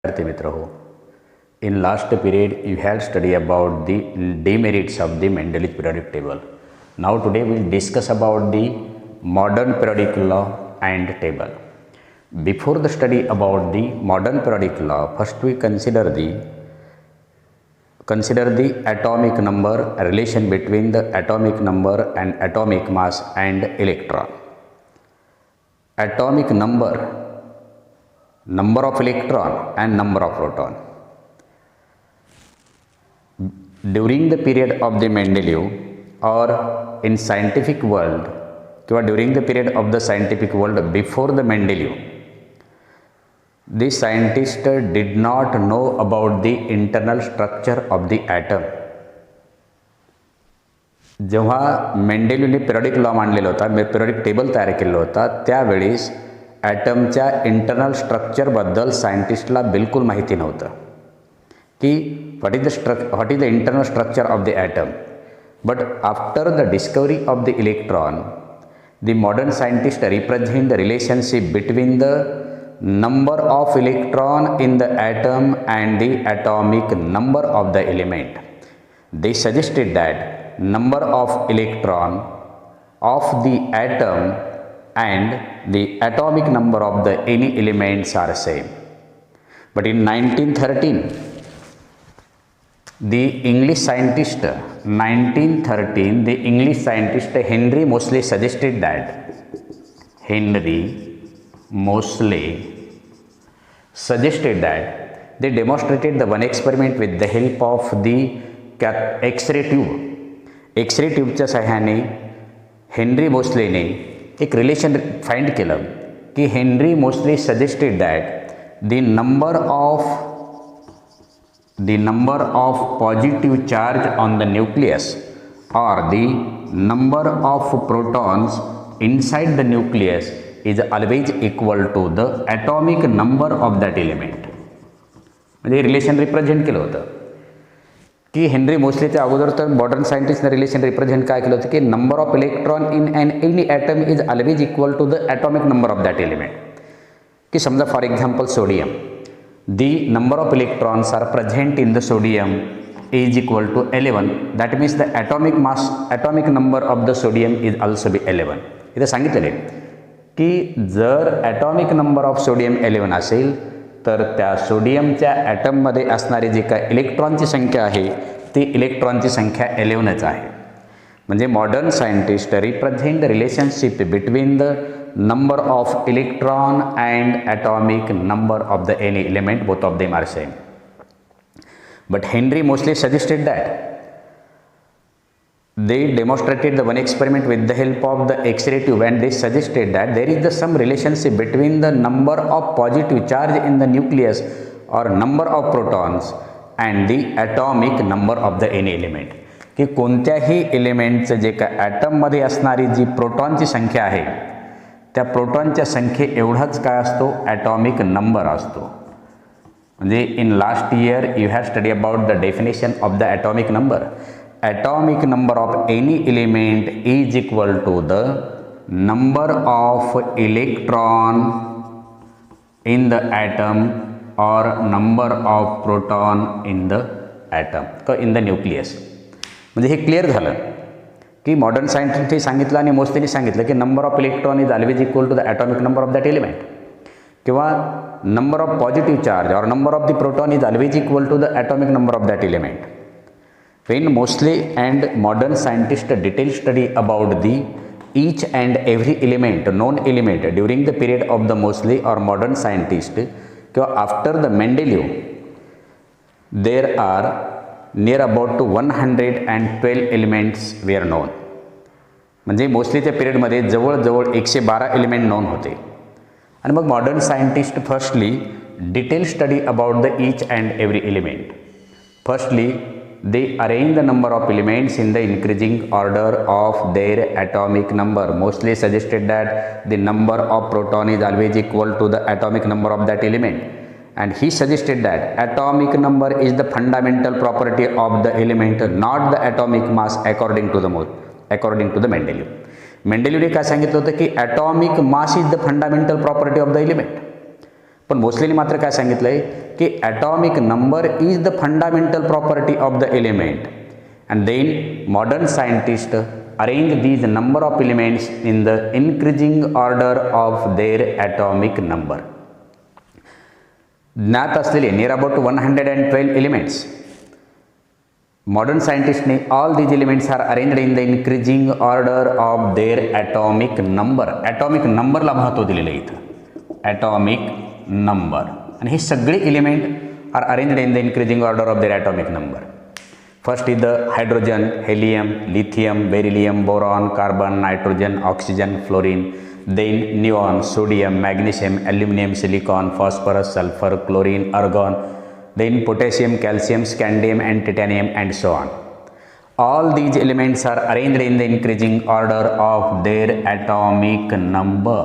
विद्यार्थी मित्र हो, in last period you had studied about the demerits of the Mendeleev periodic table. Now today we will discuss about the modern periodic law and table. Before the study about the modern periodic law, first we consider the atomic number, relation between the atomic number and atomic mass and electron. Atomic number of electron and number of proton. During the period of the Mendeleev or in scientific world, during the period of the scientific world before the Mendeleev, the scientists did not know about the internal structure of the atom. जेव्हा मेंडेलिवने periodic law मांडलेला होता, periodic table तयार केलेला होता, त्यावेळेस ॲटमच्या internal स्ट्रक्चरबद्दल सायंटिस्टला बिलकुल माहिती नव्हतं की what is the internal structure of the atom. But after the discovery of the electron, the modern scientist represent the relationship between the number of electron in the atom and the atomic number of the element. They suggested that number of electron of the atom and the atomic number of the any elements are same. But in 1913, the English scientist Henry Moseley suggested that they demonstrated the one experiment with the help of the X-ray tube. X-ray ट्यूबच्या सहाय्याने Henry मोस्लेने एक relation find केलं की Henry Moseley suggested that the number of positive charge on the nucleus or the number of protons inside the nucleus is always equal to the atomic number of that element. म्हणजे relation represent केलं होतं की Henry मोस्लेच्या अगोदर तर modern सायंटिस्टने relation represent काय केलं होतं की number of electron in any atom is always equal to the atomic number of that element. की समजा for example sodium, the number of electrons are present in the sodium is equal to 11. That means the atomic number of the sodium is also be 11. इथे सांगितलेले की जर atomic number of sodium 11 असेल तर त्या सोडियमच्या ॲटममध्ये असणारी जी काय इलेक्ट्रॉनची संख्या आहे ती इलेक्ट्रॉनची संख्या 11च आहे. म्हणजे modern scientist represent the relationship between the number of electron and atomic number of the any element, both of them are same. But Henry Moseley suggested that they demonstrated the one experiment with the help of the X-ray tube, and they suggested that there is some relationship between the number of positive charge in the nucleus or number of protons and the atomic number of the any element. की कोणत्याही एलिमेंटचं जे काय ॲटममध्ये असणारी जी प्रोटॉनची संख्या आहे त्या प्रोटॉनच्या संख्ये एवढाच काय असतो ॲटॉमिक नंबर असतो. म्हणजे in last year you have study about the definition of the atomic number. Atomic number of any element is equal to the number of electron in the atom और number of proton in the atom in the nucleus. म्हणजे हे clear झालं की modern सायंटिस्टने सांगितलं आणि मोस्लेने सांगितलं की number of electron is always equal to the atomic number of that element, किंवा number of positive charge or number of the proton is always equal to the atomic number of that element. When Moseley and modern scientists detailed study about the each and every element, known element during the period of the Moseley or modern scientist, after the Mendeleev, there are near about to 112 elements were known. म्हणजे मोस्लीच्या पिरियडमध्ये जवळजवळ 112 element non होते. आणि मग modern scientist firstly detail study about the each and every element. Firstly they arrange the number of elements in the increasing order of their atomic number. Moseley suggested that the number of proton is always equal to the atomic number of that element, and he suggested that atomic number is the fundamental property of the element, not the atomic mass according to the Mendeleev. मेंडेलिव्हने काय सांगितलं होतं की atomic mass is the fundamental property of the element. पण मोस्टलीने मात्र काय सांगितलं आहे की atomic number is the fundamental property of the element and then modern scientist arrange these number of elements in the increasing order of their atomic number. ज्ञात असलेले near about 112 elements. Modern सायंटिस्टने all these elements are arranged in the increasing order of their atomic number. Atomic नंबरला महत्त्व दिलेलं आहे इथं, atomic number. आणि हे सगळे element are arranged in the increasing order of their atomic number. First is the hydrogen, helium, lithium, beryllium, boron, carbon, nitrogen, oxygen, fluorine. Then neon, sodium, magnesium, aluminium, silicon, phosphorus, sulphur, chlorine, argon. Then potassium, calcium, scandium and titanium and so on. All these elements are arranged in the increasing order of their atomic number.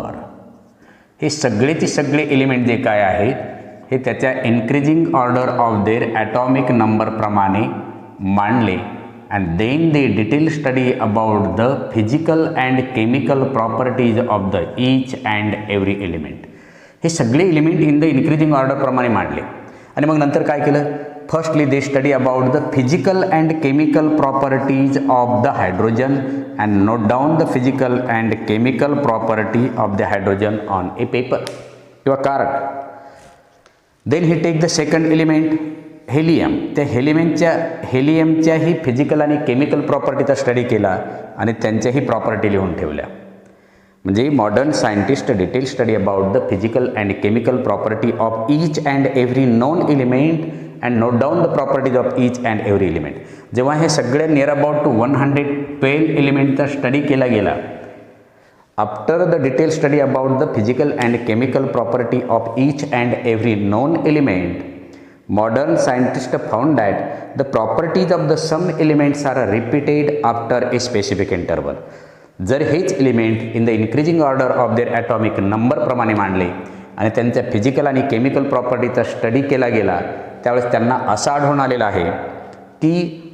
हे सगळेचे सगळे element जे काय आहेत हे त्याच्या increasing order of their atomic number प्रमाणे मांडले. And then they detail study about the physical and chemical properties of the each and every element. हे सगळे element in the increasing order प्रमाणे मांडले. आणि मग नंतर काय केलं, firstly they study about the physical and chemical properties of the hydrogen and note down the physical and chemical property of the hydrogen on a paper किंवा card. Then he take the second element helium. त्या हेलियमच्या ही physical आणि chemical प्रॉपर्टीचा study केला आणि त्यांच्याही property लिहून ठेवल्या. म्हणजे modern scientist detail study about the physical and chemical property of each and every known element and note down the properties of each and every element. जेव्हा हे सगळे नियर अबाउट टू 112 एलिमेंटचा स्टडी केला गेला, after the detail study about the physical and chemical property of each and every known element, modern scientists found that the properties of the some elements are repeated after a specific interval. जर हेच element in the increasing order of their atomic number प्रमाणे मांडले आणि त्यांच्या physical आणि chemical प्रॉपर्टीचा study केला गेला, त्यावेळेस त्यांना असं आढळून आलेलं आहे की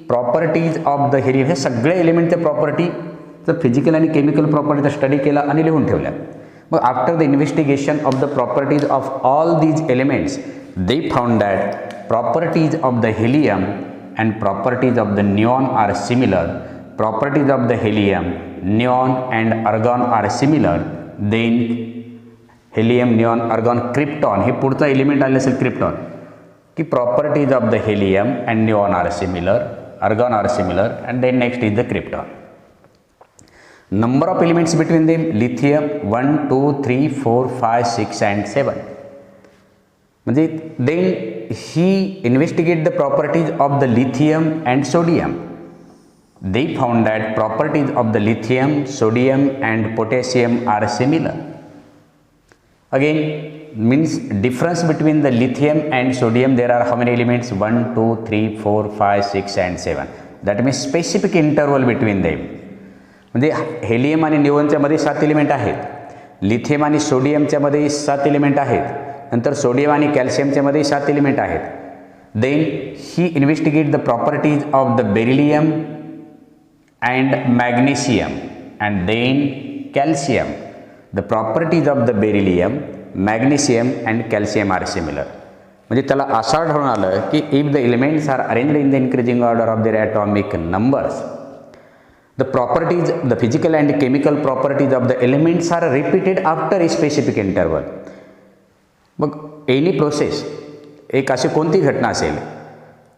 प्रॉपर्टीज ऑफ द हेलियम, हे सगळे एलिमेंटच्या प्रॉपर्टीचं फिजिकल आणि केमिकल प्रॉपर्टीचा स्टडी केला आणि लिहून ठेवल्या. मग after the investigation of the properties of all these elements they found that properties of the helium and properties of the neon are similar. Properties of the helium, neon and argon are similar. Then helium, neon, argon, krypton, हे पुढचा element आले असेल krypton, की properties of the helium and neon are similar, argon are similar, and then next is the krypton. Number of elements between them, lithium 1, 2, 3, 4, 5, 6 and 7. म्हणजे then he investigate the properties of the lithium and sodium. They found that properties of the lithium, sodium and potassium are similar. Again means difference between the lithium and sodium there are how many elements 1, 2, 3, 4, 5, 6 and 7. That means specific interval between them. म्हणजे helium आणि निओनच्या मध्ये 7 element आहेत, lithium आणि सोडियमच्या मध्ये 7 element आहेत, नंतर sodium आणि कॅल्शियमच्या मध्ये 7 एलिमेंट आहेत. Then he investigate the properties of the beryllium and magnesium and then calcium. The properties of the beryllium, magnesium and calcium are similar. म्हणजे त्याला असं आढळून आलं की if the elements are arranged in the increasing order of their atomic numbers, the properties, the physical and chemical properties of the elements are repeated after a specific interval. मग any process, एक अशी कोणती घटना असेल,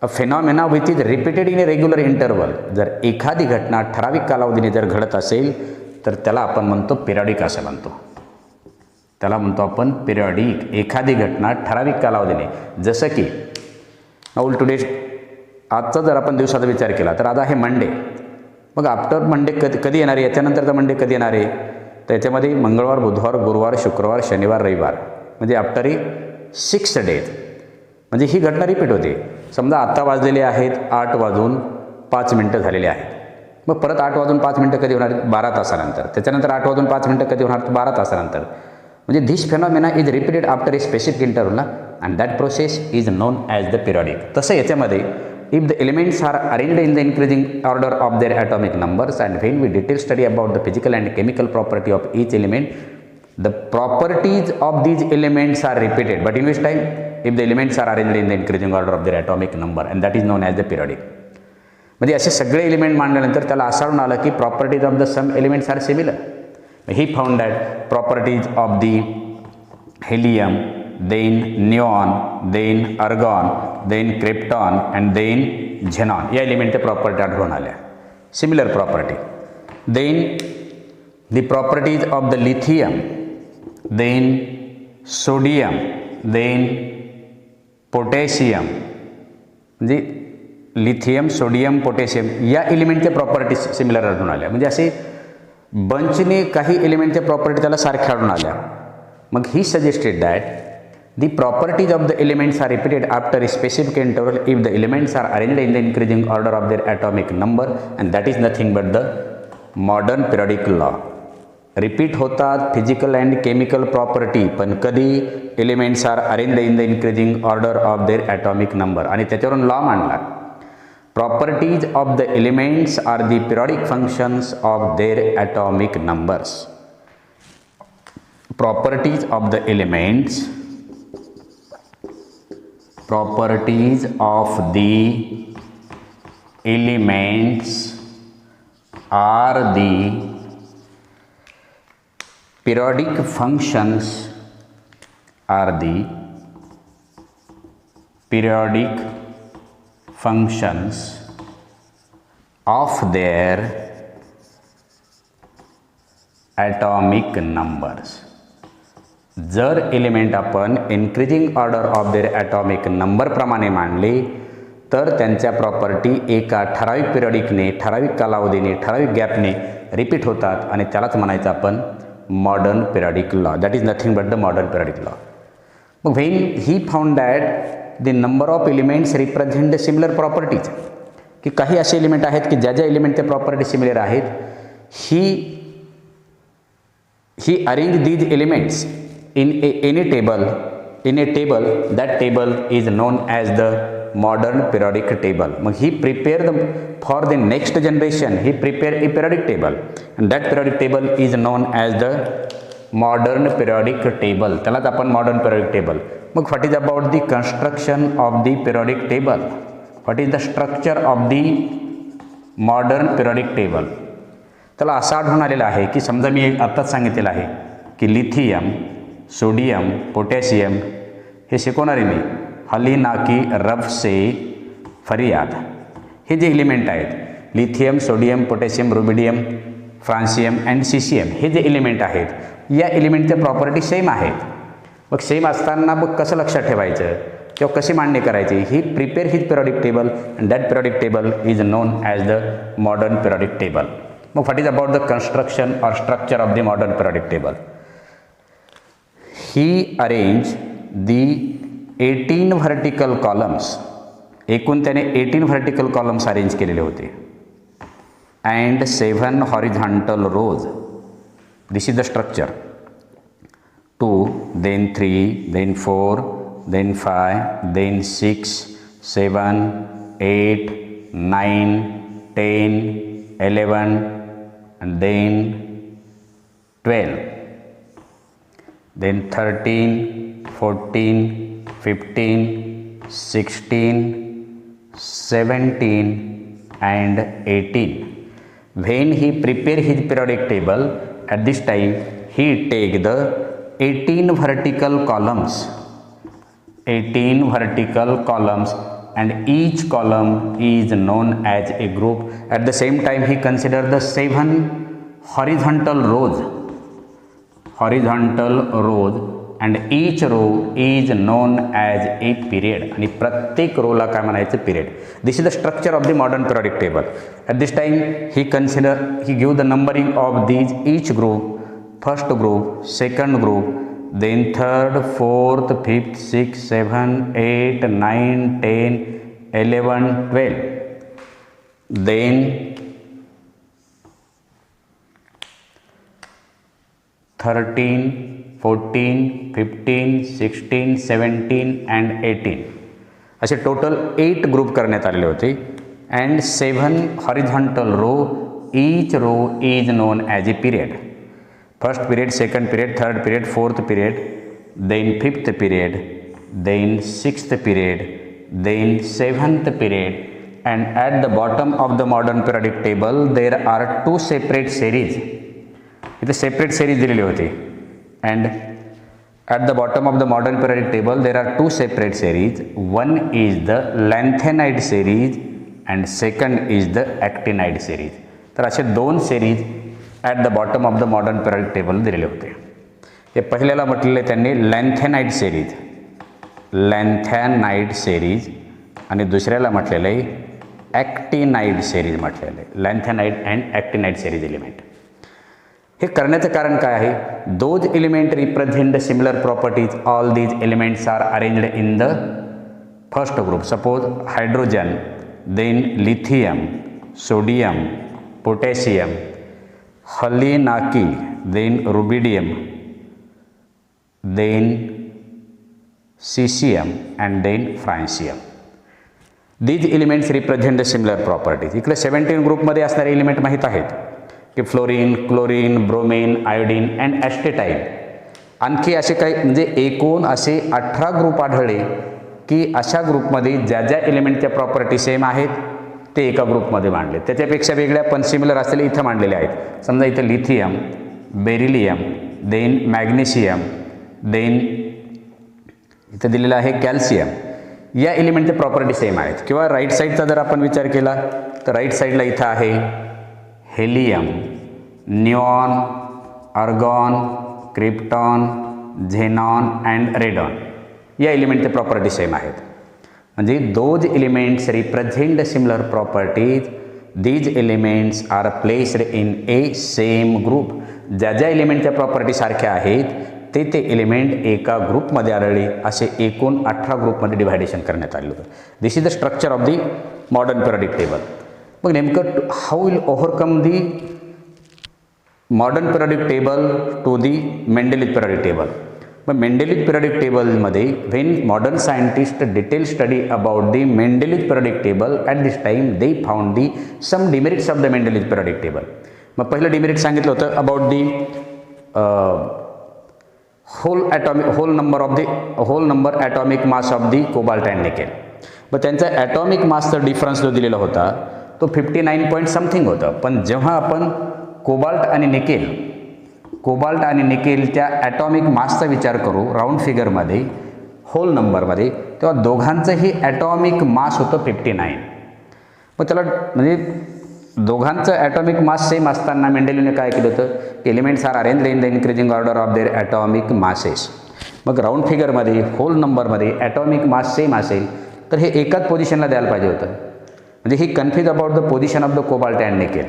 अ phenomena which is repeated in A regular interval, जर एखादी घटना ठराविक कालावधीने जर घडत असेल तर त्याला आपण म्हणतो पिरियडिक असं म्हणतो. त्याला म्हणतो आपण पिरियडिक. एखादी घटना ठराविक कालावधीने, जसं की नाऊ टुडे, आजचा जर आपण दिवसाचा विचार केला तर आता आहे मंडे, मग आफ्टर मंडे कधी येणार आहे, याच्यानंतरचा मंडे कधी येणार आहे, तर याच्यामध्ये मंगळवार, बुधवार, गुरुवार, शुक्रवार, शनिवार, रविवार, म्हणजे आफ्टर ए 6 डेज. म्हणजे ही घटना रिपीट होते. समजा आत्ता वाजलेले आहेत 8:05 झालेले आहेत, मग परत 8:05 कधी होणार, 12 तासानंतर. त्याच्यानंतर 8:05 कधी होणार, 12 तासानंतर. म्हणजे this phenomena is repeated after a specific interval and that process is known as the periodic. तसं याच्यामध्ये if the elements are arranged in the increasing order of their atomic numbers and when we detail study about the physical and chemical property of each element, The properties of these elements are repeated, but in which time? If the elements are arranged in the increasing order of their atomic number, and that is known as the periodic. म्हणजे असे सगळे element मांडल्यानंतर त्याला असं आलं की properties of the some elements are similar. He found that properties of the helium, then neon, then argon, then krypton and then xenon या एलिमेंटच्या प्रॉपर्टी आढळून आल्या. Similar property. then the properties of the lithium, then sodium, then potassium म्हणजे lithium, sodium, potassium या एलिमेंटच्या properties similar आढळून आल्या. म्हणजे असे बंचने काही एलिमेंटच्या प्रॉपर्टी त्याला सारख्या आढळून आल्या. मग ही suggested that the properties of the elements are repeated after a specific interval if the elements are arranged in the increasing order of their atomic number, and that is nothing but the modern periodic law. Repeat होतात physical and chemical property, पण कधी elements are arranged in the increasing order of their atomic number. आणि त्याच्यावरून law मांडला. Properties of the elements are the periodic functions of their atomic numbers. Properties of the elements, properties of the elements are the periodic functions, are the periodic functions of their atomic numbers. जर element आपण increasing order of their atomic number प्रमाणे मांडले तर त्यांच्या property एका ठराविक पिरियडिकने, ठराविक कालावधीने, ठराविक गॅपने रिपीट होतात आणि त्यालाच म्हणायचं आपण modern periodic law. That is nothing but the modern periodic law. मग when he found that the number of elements represent the similar properties, की काही असे एलिमेंट आहेत की ज्या ज्या एलिमेंटच्या प्रॉपर्टी सिमिलर आहेत, he arrange these elements in any table, in a table, that table is known as the modern periodic table. मग he prepare for the next generation, he prepare a periodic table, and that periodic table is known as the modern periodic table. त्यालाच आपण modern periodic table. मग what is about the construction of the periodic table? What is the structure of the modern periodic table? त्याला असं आढळून आलेलं आहे की समजा मी आत्ताच सांगितलेलं आहे की लिथियम, सोडियम, पोटॅशियम हे शिकवणारे मी हली नाकी रब से फरियाद हे जे एलिमेंट आहेत, lithium, sodium, potassium, rubidium, francium and caesium हे जे एलिमेंट आहेत, या एलिमेंटच्या प्रॉपर्टी सेम आहेत. मग सेम असताना मग कसं लक्षात ठेवायचं किंवा कशी मांडणी करायची? He prepare his periodic table and that periodic table is known as the modern periodic table. मग what is about the construction or structure of the modern periodic table? He arranged the 18 vertical columns, एकूण त्याने 18 vertical columns arrange केलेले होते, and 7 horizontal rows. This is the structure. 2, then 3, then 4, then 5, then 6, 7, 8, 9, 10, 11, and then 12. Then 13, 14, 15, 16, 17 and 18. When he prepare his periodic table, at this time he take the 18 vertical columns, 18 vertical columns, and each column is known as a group. At the same time he consider the 7 horizontal rows, and each row is known as a period. आणि प्रत्येक रोला काय म्हणायचं? Period. This is the structure of the modern periodic table. At this time he give the numbering of these each group. First group, second group, then third, fourth, fifth, six, 7, 8, 9, 10, 11, 12. Then 13, 14, 15, 16, 17 and 18 असे total 8 group करण्यात आलेले होते. And 7 horizontal row, each row is known as a period. First period, second period, third period, fourth period, then fifth period, then sixth period, then seventh period, and at the bottom of the modern periodic table there are two separate series. इथे separate series दिलेली होती, and at the bottom of the modern periodic table there are two separate series. One is the lanthanide series and second is the actinide series. तर असे दोन series at the bottom of the modern periodic table दिलेले होते. हे पहिल्याला म्हटलेले त्यांनी लॅन्थेनाइड series, लॅन्थॅनाइड series, आणि दुसऱ्याला म्हटलेलं आहे ॲक्टिनाइड सिरीज म्हटलेलं आहे, lanthanide and actinide series element. हे करण्याचं कारण काय आहे? Those element represent similar properties. All these elements are arranged in the first group. Suppose hydrogen, then lithium, sodium, potassium, हलिनाकी, then rubidium, then cesium and then francium. These elements represent the similar properties. इकडे 17 ग्रुपमध्ये असणारे element माहीत आहेत की fluorine, chlorine, bromine, iodine and astatine. आणखी असे काही म्हणजे एकूण असे 18 ग्रुप आढळले की अशा ग्रुपमध्ये ज्या ज्या एलिमेंटच्या प्रॉपर्टी सेम आहेत ते एका ग्रुपमध्ये मांडले. त्याच्यापेक्षा वेगळ्या पण सिमिलर असलेले इथं मांडलेले आहेत. समजा इथं lithium, beryllium, then magnesium, then इथं दिलेलं आहे कॅल्शियम. या एलिमेंटच्या प्रॉपर्टी सेम आहेत. किंवा राईट साईडचा जर आपण विचार केला तर राईट साईडला इथं आहे helium, neon, argon, krypton, xenon and radon. या एलिमेंटच्या प्रॉपर्टी सेम आहेत. म्हणजे those elements represent similar properties. These elements are placed in a same group. ज्या ज्या एलिमेंटच्या प्रॉपर्टी सारख्या आहेत ते एलिमेंट एका ग्रुपमध्ये आढळले. असे एकूण 18 ग्रुपमध्ये डिव्हायडेशन करण्यात आले होतं. This is the structure of the modern periodic table. मग नेमकं how will overcome the modern periodic table to the Mendeleev periodic table. मग मेंडेलिक पिरियडिक टेबलमध्ये when modern scientist detail study about the Mendeleev periodic table at this time they found the some demerits of the Mendeleev periodic table. मग पहिलं demerit सांगितलं होतं about the whole number atomic mass of the cobalt and nickel. मग त्यांचा atomic मासचा difference जो दिलेला होता तो 59 पॉईंट समथिंग होतं. पण जेव्हा आपण कोबाल्ट आणि निकेलच्या ॲटॉमिक मासचा विचार करू राऊंड फिगरमध्ये, होल नंबरमध्ये, तेव्हा दोघांचंही ॲटॉमिक मास होतं 59. मग त्याला म्हणजे दोघांचं ॲटॉमिक मास सेम असताना मेंडेलीने काय केलं होतं की elements are arranged in the increasing order of their atomic masses. मग राऊंड फिगरमध्ये होल नंबरमध्ये ॲटॉमिक मास सेम असेल तर हे एकाच पोझिशनला द्यायला पाहिजे होतं. म्हणजे he confuse about the position of the cobalt and nickel.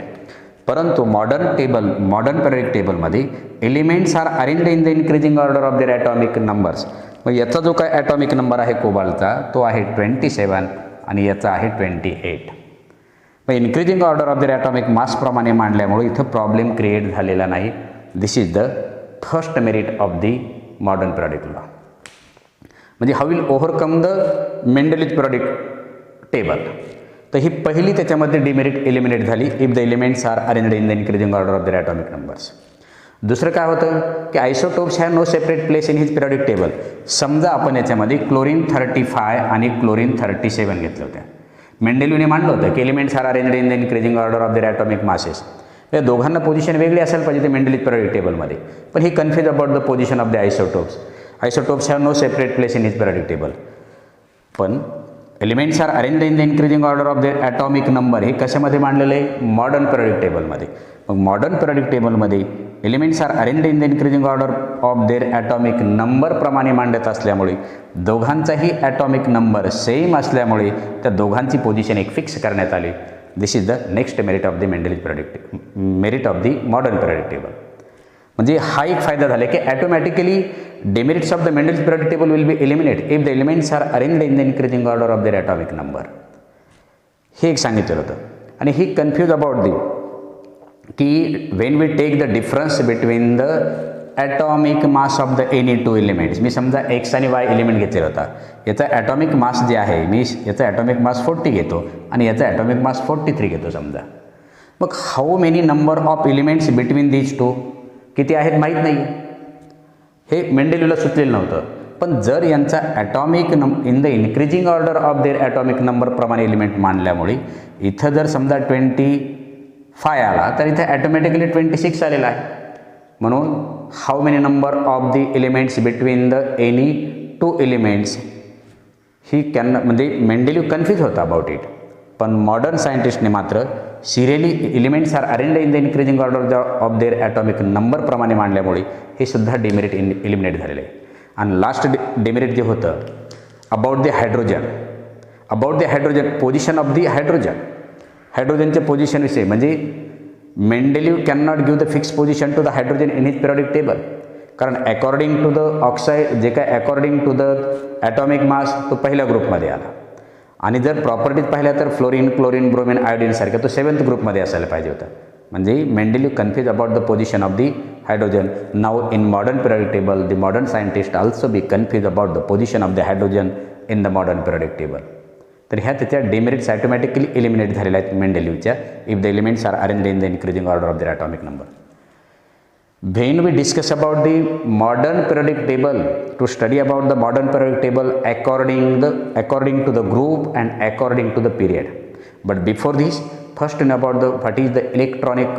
परंतु मॉडर्न पिरियडिक टेबलमध्ये elements are arranged in the increasing order of their atomic numbers. मग याचा जो काय ॲटॉमिक नंबर आहे कोबाल्टचा तो आहे 27 आणि याचा आहे 28. मग increasing order of the atomic मासप्रमाणे मांडल्यामुळे इथं प्रॉब्लेम क्रिएट झालेला नाही. This is the first merit of the modern periodic law. म्हणजे how will overcome the Mendeleev periodic table. तर ही पहिली त्याच्यामध्ये डिमेरिट एलिमिनेट झाली if the elements are arranged in the increasing order of the atomic numbers. दुसरं काय होतं की isotopes have no separate place in his periodic table. समजा आपण याच्यामध्ये क्लोरीन 35 आणि क्लोरीन 37 घेतलं होत्या. मेंडेलीने मांडलं होतं की elements are arranged in the increasing order of their atomic masses. या दोघांना पोझिशन वेगळी असायला पाहिजे ते मेंडेलिक पिरियडिक टेबलमध्ये. पण he confuse about the position of the isotopes. Isotopes have no separate place in his periodic table. पण elements are arranged in the increasing order of their atomic number हे कशामध्ये मांडलेलं आहे मॉडर्न पिरियडिक टेबलमध्ये. मग modern periodic टेबलमध्ये elements are arranged in the increasing order of their atomic नंबरप्रमाणे मांडत असल्यामुळे दोघांचाही ॲटॉमिक नंबर सेम असल्यामुळे त्या दोघांची पोझिशन एक फिक्स करण्यात आली. This is the next merit of the Mendeleev periodic merit of the modern periodic table. म्हणजे हा एक फायदा झाला की automatically demerits of the Mendel's periodic table will be eliminated if the elements are arranged in the increasing order of their atomic number. हे एक सांगितलं होतं. आणि ही कन्फ्यूज अबाउट दी की when we take the difference between the atomic mass of the any two elements. मी समजा X आणि Y element घेतलेला होता. याचा ॲटॉमिक मास जे आहे मी याचा ॲटॉमिक मास 40 घेतो आणि याचा ॲटॉमिक मास 43 घेतो समजा. मग how many number of elements between these two किती आहेत माहीत नाही, हे मेंडेलिवला सुचलेलं नव्हतं. पण जर यांचा atomic in the increasing order of their atomic number प्रमाणे एलिमेंट मांडल्यामुळे इथं जर समजा 25 आला तर इथे ॲटोमॅटिकली 26 आलेला आहे. म्हणून how many number of the elements between the any two elements ही म्हणजे मेंडेलिव कन्फ्यूज होता अबाउट इट. पण मॉडर्न सायंटिस्टने मात्र serially elements are arrange in the increasing order of their atomic number प्रमाणे मांडल्यामुळे हे सुद्धा डिमेरिट एलिमिनेट झालेलं आहे. आणि लास्ट डिमेरिट जे होतं about the hydrogen, position of the हायड्रोजनच्या पोझिशनविषयी, म्हणजे Mendeleev can not give the fix position to the hydrogen in his periodic table. कारण अकॉर्डिंग टू द ऑक्साईड जे काय according to the atomic mass तो पहिल्या ग्रुपमध्ये आला. आणि जर प्रॉपर्टीज पाहिल्या तर फ्लोरीन, क्लोरीन, ब्रोमिन, आयोडीन सारख्या तो 7th ग्रुपमध्ये असायला पाहिजे होता. म्हणजे Mendeleev confuse about the position of the hydrogen. नाव in modern periodic table the modern scientist also be confuse about the position of the hydrogen in the modern periodic table. तर ह्या त्याच्या डिमेरिट्स ॲटोमॅटिकली एलिमिनेट झालेल्या आहेत मेंडेलिवच्या if the elements are arrange in the increasing order of the atomic number. When we discuss about the modern periodic table, to study about the modern periodic table according to the group and according to the period. But before this, first know about what is the electronic.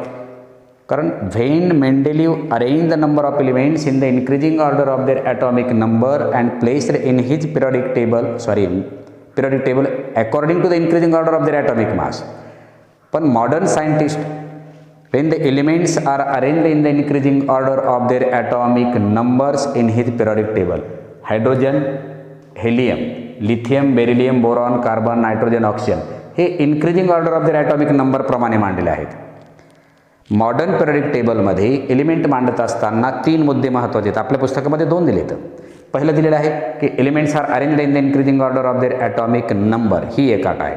When Mendeleev arranged the number of elements in the increasing order of their atomic number and placed in his periodic table according to the increasing order of their atomic mass. But modern scientists, when the elements are arranged in the increasing order of their atomic numbers in his periodic table, hydrogen, helium, lithium, beryllium, boron, carbon, nitrogen, oxygen हे increasing order of their atomic number प्रमाणे मांडलेले आहेत. Modern periodic टेबलमध्ये element मांडत असताना 3 मुद्दे महत्त्वाचे आहेत. आपल्या पुस्तकामध्ये 2 दिलेत. पहिलं दिलेलं आहे की elements are arranged in the increasing order of their atomic number, ही एक अट आहे.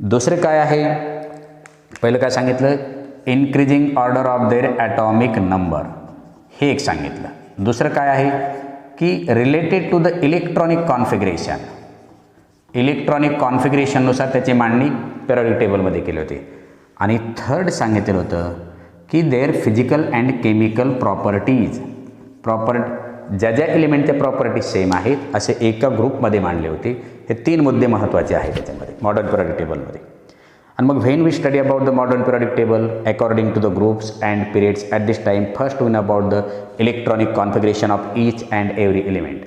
दुसरे काय आहे, पहिलं काय सांगितलं, increasing order of their atomic number, हे एक सांगितलं. दुसरं काय आहे की रिलेटेड टू द इलेक्ट्रॉनिक कॉन्फिगरेशननुसार त्याची मांडणी पिरियडिक टेबलमध्ये केली होती. आणि थर्ड सांगितलेलं होतं की their physical and chemical properties, ज्या एलिमेंटच्या प्रॉपर्टीज सेम आहेत असे एका ग्रुपमध्ये मांडले होते. हे 3 मुद्दे महत्त्वाचे आहेत त्याच्यामध्ये मॉडर्न पिरियडिक टेबलमध्ये. आणि मग when we study about the modern periodic table according to the groups and periods at this time, first we know about the electronic configuration of each and every element.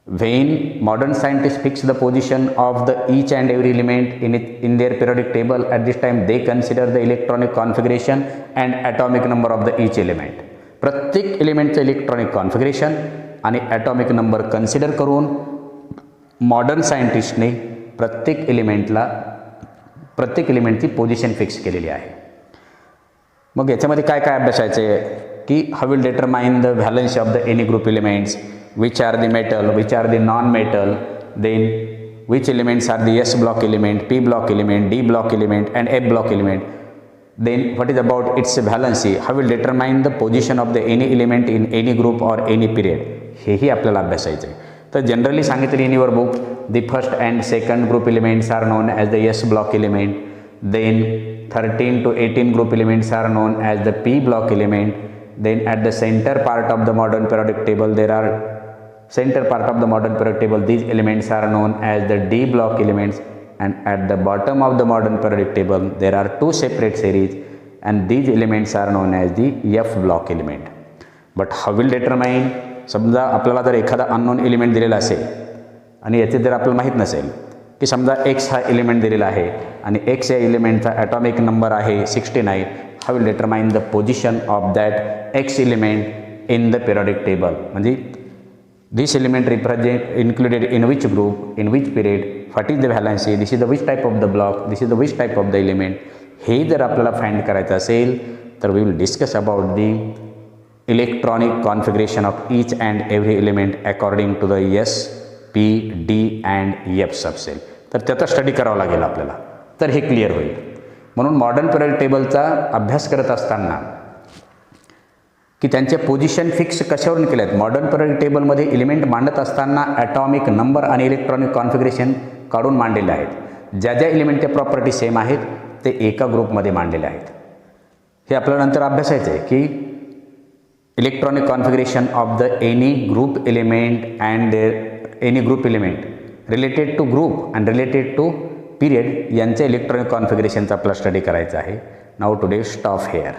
When modern scientists fix the position of the each and every element in their periodic table, at this time they consider the electronic configuration and atomic number of the each element. प्रत्येक एलिमेंटचं electronic configuration आणि atomic number consider करून modern सायंटिस्टने प्रत्येक एलिमेंटची position fix केलेली आहे. मग याच्यामध्ये काय काय अभ्यासायचं आहे की how will determine the valency of the any group elements, which are the metal, which are the non-metal, then which elements are the S block element, P block element, D block element and F block element, then what is about its valency, how will determine the position of the any element in any group or any period, हेही आपल्याला अभ्यासायचं आहे. तर generally सांगितलं in your book the first and second group elements are known as the S block element, then 13 to 18 group elements are known as the P block element, then at the center part of the modern periodic table these elements are known as the D block elements, and at the bottom of the modern periodic table there are 2 separate series and these elements are known as the F block element. But how will determine, समजा आपल्याला जर एखादा unknown element दिलेला असेल आणि याचे जर आपल्याला माहीत नसेल की समजा X हा एलिमेंट दिलेला आहे आणि X या एलिमेंटचा ॲटॉमिक नंबर आहे 69, how will determine the position of that X element in the periodic table, म्हणजे this element represent included in which group, in which period, what is the valency, this is the which type of the block, this is the which type of the element. हे जर आपल्याला find करायचं असेल तर we will discuss about the electronic configuration of each and every element according to the S, P, D and F subcell. तर त्याचा study करावा लागेल आपल्याला, तर हे क्लिअर होईल. म्हणून मॉडर्न पिरियडिक टेबलचा अभ्यास करत असताना की त्यांचे पोझिशन फिक्स कशावरून केले आहेत. मॉडर्न पिरियडिक टेबलमध्ये एलिमेंट मांडत असताना ॲटॉमिक नंबर आणि इलेक्ट्रॉनिक कॉन्फिगरेशन काढून मांडलेले आहेत. ज्या एलिमेंटच्या प्रॉपर्टी सेम आहेत ते एका ग्रुपमध्ये मांडलेले आहेत. हे आपल्याला नंतर अभ्यासायचं आहे की electronic configuration of the any group element and any group element related to group and related to period यांचे इलेक्ट्रॉनिक कॉन्फिगरेशनचा आपला स्टडी करायचा आहे. Now today stop hair.